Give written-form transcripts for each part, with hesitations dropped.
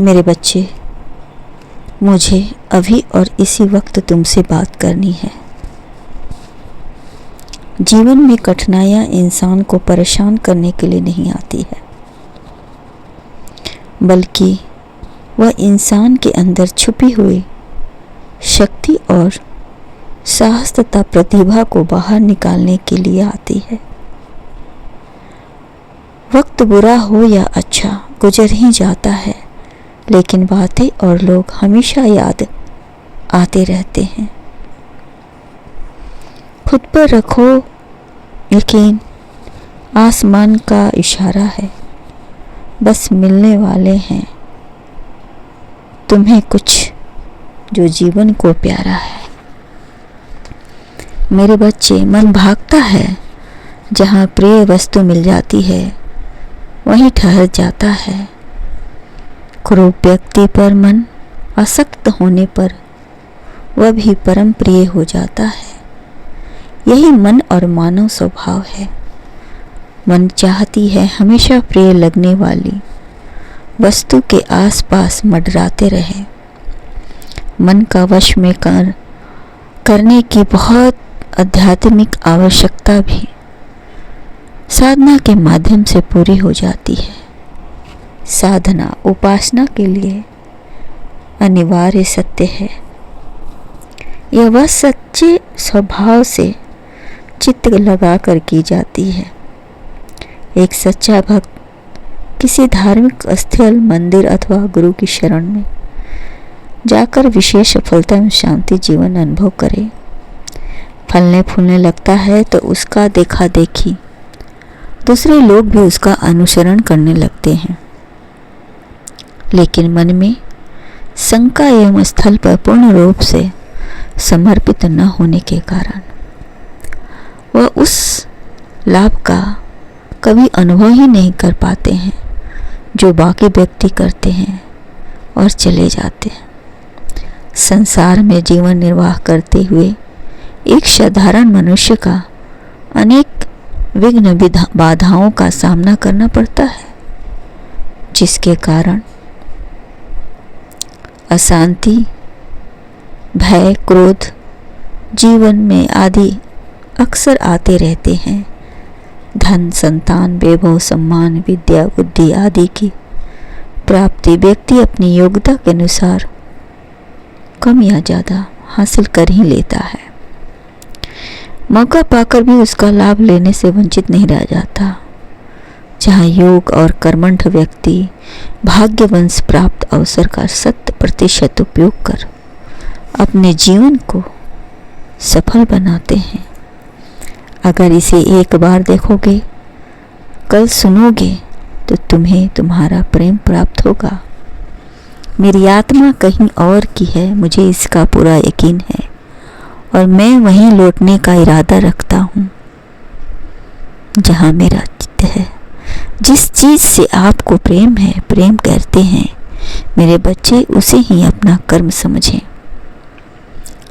मेरे बच्चे, मुझे अभी और इसी वक्त तुमसे बात करनी है। जीवन में कठिनाइयाँ इंसान को परेशान करने के लिए नहीं आती है, बल्कि वह इंसान के अंदर छुपी हुई शक्ति और साहस तथा प्रतिभा को बाहर निकालने के लिए आती है। वक्त बुरा हो या अच्छा गुजर ही जाता है, लेकिन बातें और लोग हमेशा याद आते रहते हैं। खुद पर रखो यकीन, आसमान का इशारा है, बस मिलने वाले हैं तुम्हें कुछ जो जीवन को प्यारा है। मेरे बच्चे, मन भागता है, जहाँ प्रिय वस्तु मिल जाती है वहीं ठहर जाता है। क्रूप व्यक्ति पर मन आसक्त होने पर वह भी परम प्रिय हो जाता है। यही मन और मानव स्वभाव है। मन चाहती है हमेशा प्रिय लगने वाली वस्तु के आसपास मंडराते रहे। मन का वश में करने की बहुत आध्यात्मिक आवश्यकता भी साधना के माध्यम से पूरी हो जाती है। साधना उपासना के लिए अनिवार्य सत्य है। यह वह सच्चे स्वभाव से चित्त लगाकर की जाती है। एक सच्चा भक्त किसी धार्मिक स्थल, मंदिर अथवा गुरु की शरण में जाकर विशेष सफलता एवं शांति जीवन अनुभव करे। फलने फूलने लगता है तो उसका देखा देखी दूसरे लोग भी उसका अनुसरण करने लगते हैं, लेकिन मन में शंका एवं स्थल पर पूर्ण रूप से समर्पित न होने के कारण वह उस लाभ का कभी अनुभव ही नहीं कर पाते हैं जो बाकी व्यक्ति करते हैं और चले जाते हैं। संसार में जीवन निर्वाह करते हुए एक साधारण मनुष्य का अनेक विघ्न बाधाओं का सामना करना पड़ता है, जिसके कारण अशांति, भय, क्रोध जीवन में आदि अक्सर आते रहते हैं। धन, संतान, वैभव, सम्मान, विद्या, बुद्धि आदि की प्राप्ति व्यक्ति अपनी योग्यता के अनुसार कम या ज़्यादा हासिल कर ही लेता है। मौका पाकर भी उसका लाभ लेने से वंचित नहीं रह जाता। जहाँ योग और कर्मठ व्यक्ति भाग्यवंश प्राप्त अवसर का 100% उपयोग कर अपने जीवन को सफल बनाते हैं। अगर इसे एक बार देखोगे, कल सुनोगे तो तुम्हें तुम्हारा प्रेम प्राप्त होगा। मेरी आत्मा कहीं और की है, मुझे इसका पूरा यकीन है और मैं वहीं लौटने का इरादा रखता हूँ जहाँ मेरा चित्त है। जिस चीज़ से आपको प्रेम है, प्रेम करते हैं मेरे बच्चे, उसे ही अपना कर्म समझें,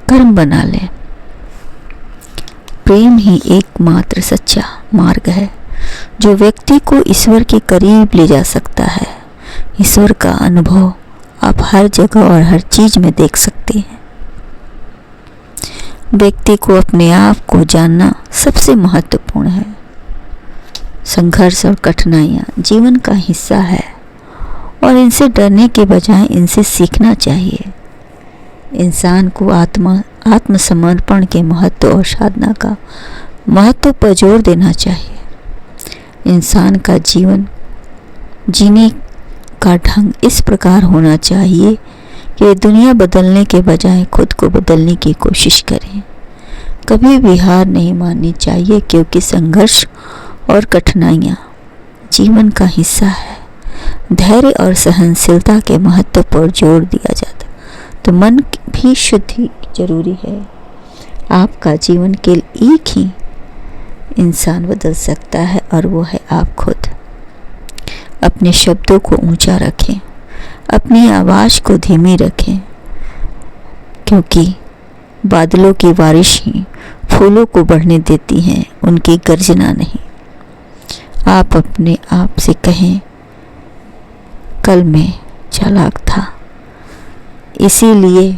कर्म बना लें। प्रेम ही एकमात्र सच्चा मार्ग है जो व्यक्ति को ईश्वर के करीब ले जा सकता है। ईश्वर का अनुभव आप हर जगह और हर चीज में देख सकते हैं। व्यक्ति को अपने आप को जानना सबसे महत्वपूर्ण है। संघर्ष और कठिनाइयाँ जीवन का हिस्सा है और इनसे डरने के बजाय इनसे सीखना चाहिए। इंसान को आत्मसमर्पण के महत्व और साधना का महत्व पर जोर देना चाहिए। इंसान का जीवन जीने का ढंग इस प्रकार होना चाहिए कि दुनिया बदलने के बजाय खुद को बदलने की कोशिश करें। कभी भी हार नहीं माननी चाहिए, क्योंकि संघर्ष और कठिनाइयाँ जीवन का हिस्सा है। धैर्य और सहनशीलता के महत्व पर जोर दिया जाता तो मन भी शुद्धि जरूरी है। आपका जीवन केवल एक ही इंसान बदल सकता है और वो है आप खुद। अपने शब्दों को ऊंचा रखें, अपनी आवाज़ को धीमी रखें, क्योंकि बादलों की बारिश ही फूलों को बढ़ने देती है, उनकी गर्जना नहीं। आप अपने आप से कहें, कल मैं चालाक था, इसीलिए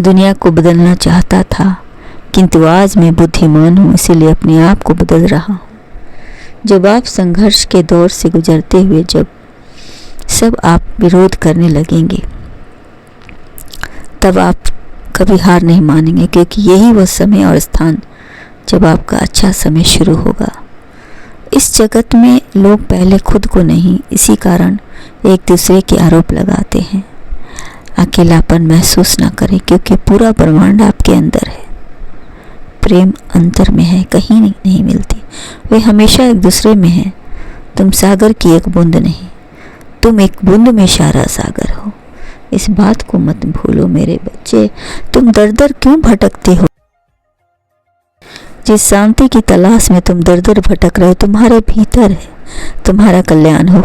दुनिया को बदलना चाहता था, किंतु आज मैं बुद्धिमान हूँ, इसीलिए अपने आप को बदल रहा हूँ। जब आप संघर्ष के दौर से गुजरते हुए जब सब आप विरोध करने लगेंगे, तब आप कभी हार नहीं मानेंगे, क्योंकि यही वो समय और स्थान जब आपका अच्छा समय शुरू होगा। इस जगत में लोग पहले खुद को नहीं, इसी कारण एक दूसरे के आरोप लगाते हैं। अकेलापन महसूस ना करें, क्योंकि पूरा ब्रह्मांड आपके अंदर है। प्रेम अंतर में है, कहीं नहीं मिलती, वे हमेशा एक दूसरे में है। तुम सागर की एक बूंद नहीं, तुम एक बूंद में सारा सागर हो। इस बात को मत भूलो मेरे बच्चे। तुम दर दर क्यों भटकते हो? जिस शांति की तलाश में तुम दर दर भटक रहे हो, तुम्हारे भीतर है। तुम्हारा कल्याण हो।